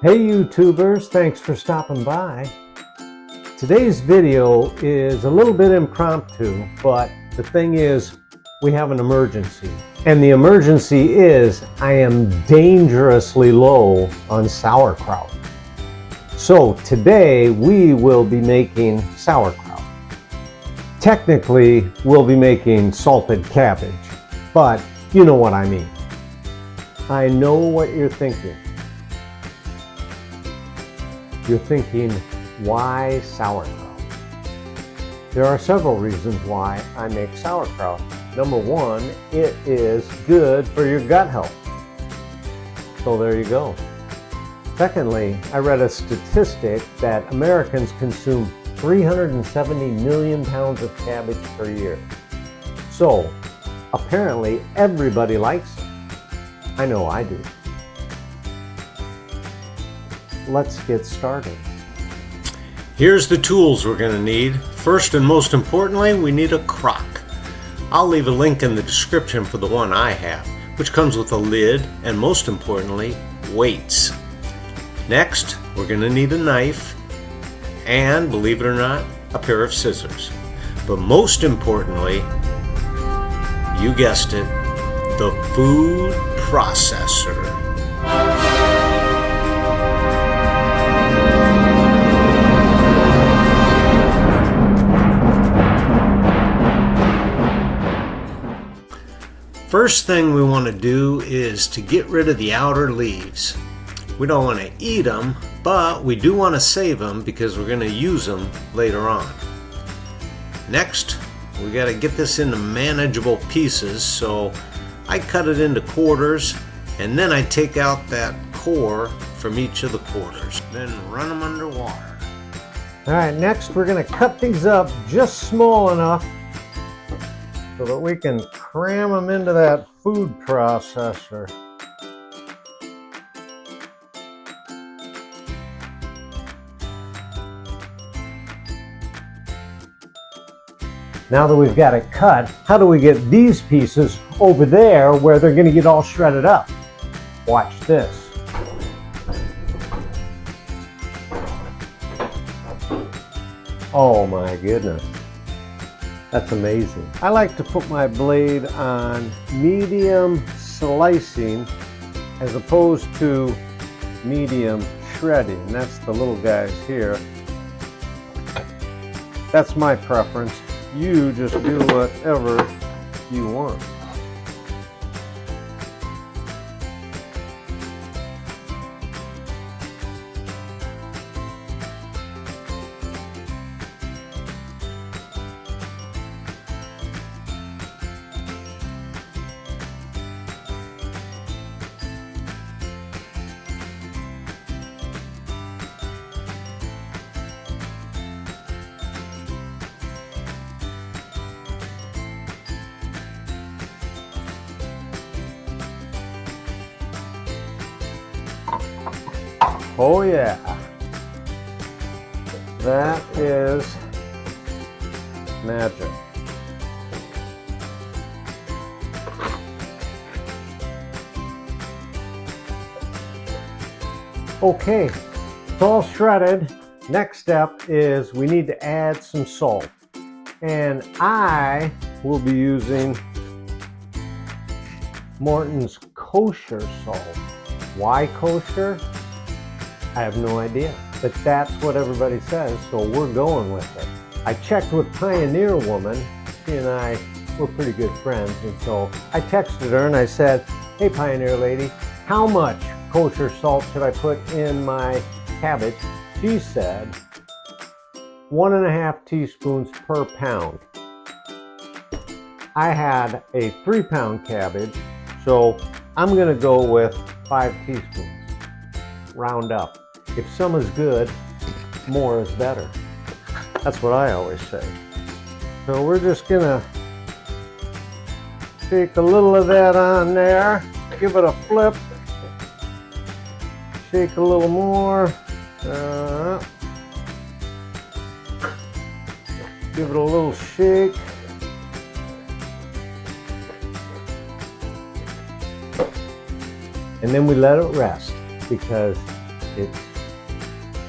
Hey YouTubers, thanks for stopping by. Today's video is a little bit impromptu, but the thing is, we have an emergency. And the emergency is I am dangerously low on sauerkraut. So today we will be making sauerkraut. Technically, we'll be making salted cabbage, but you know what I mean. I know what you're thinking. You're thinking, why sauerkraut? There are several reasons why I make sauerkraut. Number one, it is good for your gut health. So there you go. Secondly, I read a statistic that Americans consume 370 million pounds of cabbage per year. So apparently everybody likes it. I know I do. Let's get started. Here's the tools we're going to need. First and most importantly, we need a crock. I'll leave a link in the description for the one I have, which comes with a lid and most importantly, weights. Next, we're going to need a knife and, believe it or not, a pair of scissors. But most importantly, you guessed it, the food processor. First thing we want to do is to get rid of the outer leaves. We don't want to eat them, but we do want to save them because we're going to use them later on. Next, we got to get this into manageable pieces, so I cut it into quarters and then I take out that core from each of the quarters, then run them under water. All right, next we're going to cut these up just small enough so that we can cram them into that food processor. Now that we've got it cut, how do we get these pieces over there where they're going to get all shredded up? Watch this. Oh my goodness. That's amazing. I like to put my blade on medium slicing as opposed to medium shredding. That's the little guys here. That's my preference. You just do whatever you want. Oh yeah, that is magic. Okay, it's all shredded. Next step is we need to add some salt. And I will be using Morton's kosher salt. Why kosher? I have no idea, but that's what everybody says, so we're going with it. I checked with Pioneer Woman. She and I were pretty good friends, and so I texted her and I said, hey Pioneer lady, how much kosher salt should I put in my cabbage? She said 1.5 teaspoons per pound. I had a 3-pound cabbage, so I'm gonna go with 5 teaspoons. Round up. If some is good, more is better. That's what I always say. So we're just gonna shake a little of that on there, give it a flip, shake a little more, give it a little shake. And then we let it rest because it's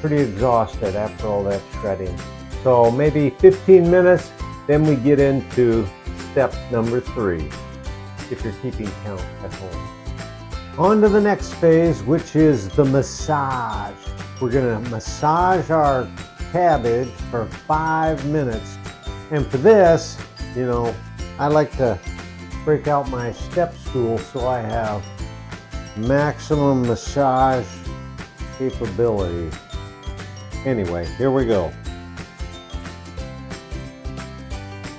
pretty exhausted after all that shredding. So maybe 15 minutes, then we get into step number 3, if you're keeping count at home. On to the next phase, which is the massage. We're gonna massage our cabbage for 5 minutes. And for this, you know, I like to break out my step stool so I have maximum massage capability. Anyway, here we go.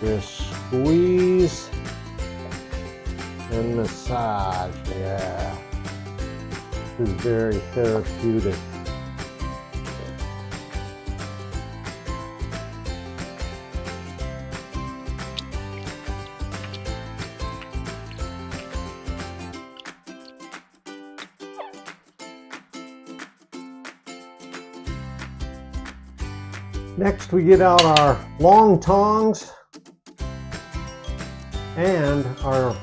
Just squeeze and massage, yeah. This is very therapeutic. Next, we get out our long tongs and our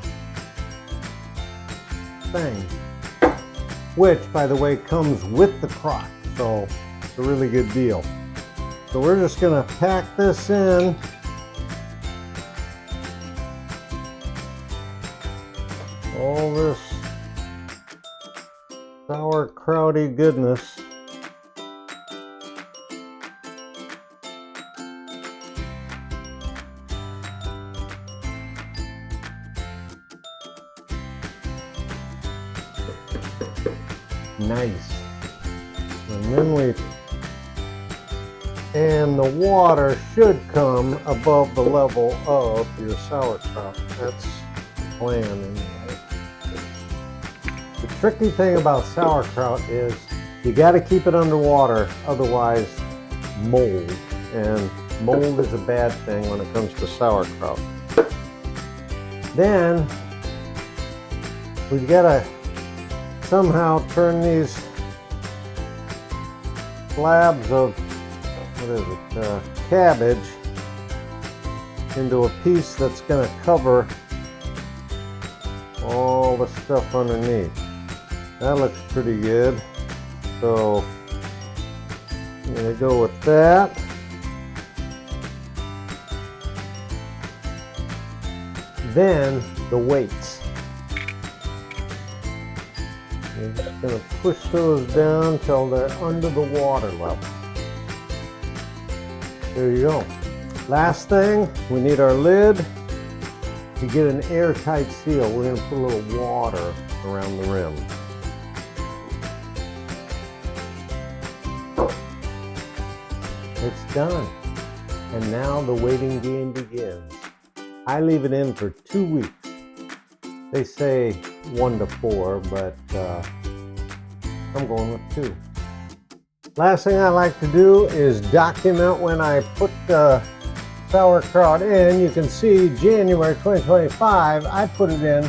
thing, which, by the way, comes with the crock, so it's a really good deal. So we're just gonna pack this in. All this sauerkrauty goodness. Nice. And the water should come above the level of your sauerkraut. That's the plan anyway. The tricky thing about sauerkraut is you got to keep it underwater, otherwise mold. And mold is a bad thing when it comes to sauerkraut. Then we've got to somehow turn these slabs of, cabbage into a piece that's going to cover all the stuff underneath. That looks pretty good. So I'm going to go with that. Then the weights. We're just going to push those down till they're under the water level. There you go. Last thing, we need our lid. To get an airtight seal, we're going to put a little water around the rim. It's done. And now the waiting game begins. I leave it in for 2 weeks. They say 1 to 4, but I'm going with 2. Last thing I like to do is document when I put the sauerkraut in. You can see January 2025, I put it in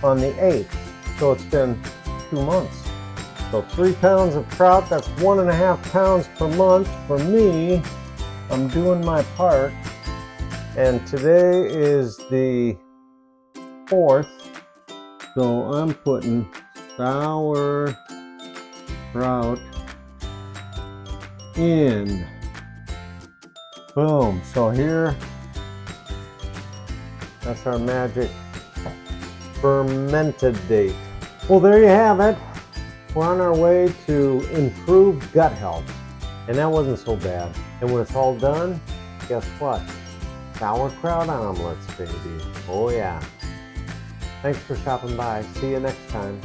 on the 8th. So it's been 2 months. So 3 pounds of kraut, that's 1.5 pounds per month. For me, I'm doing my part. And today is the 4th. So I'm putting sauerkraut in. Boom. So here, that's our magic fermented date. Well, there you have it. We're on our way to improved gut health. And that wasn't so bad. And when it's all done, guess what? Sauerkraut omelets, baby. Oh yeah. Thanks for stopping by. See you next time.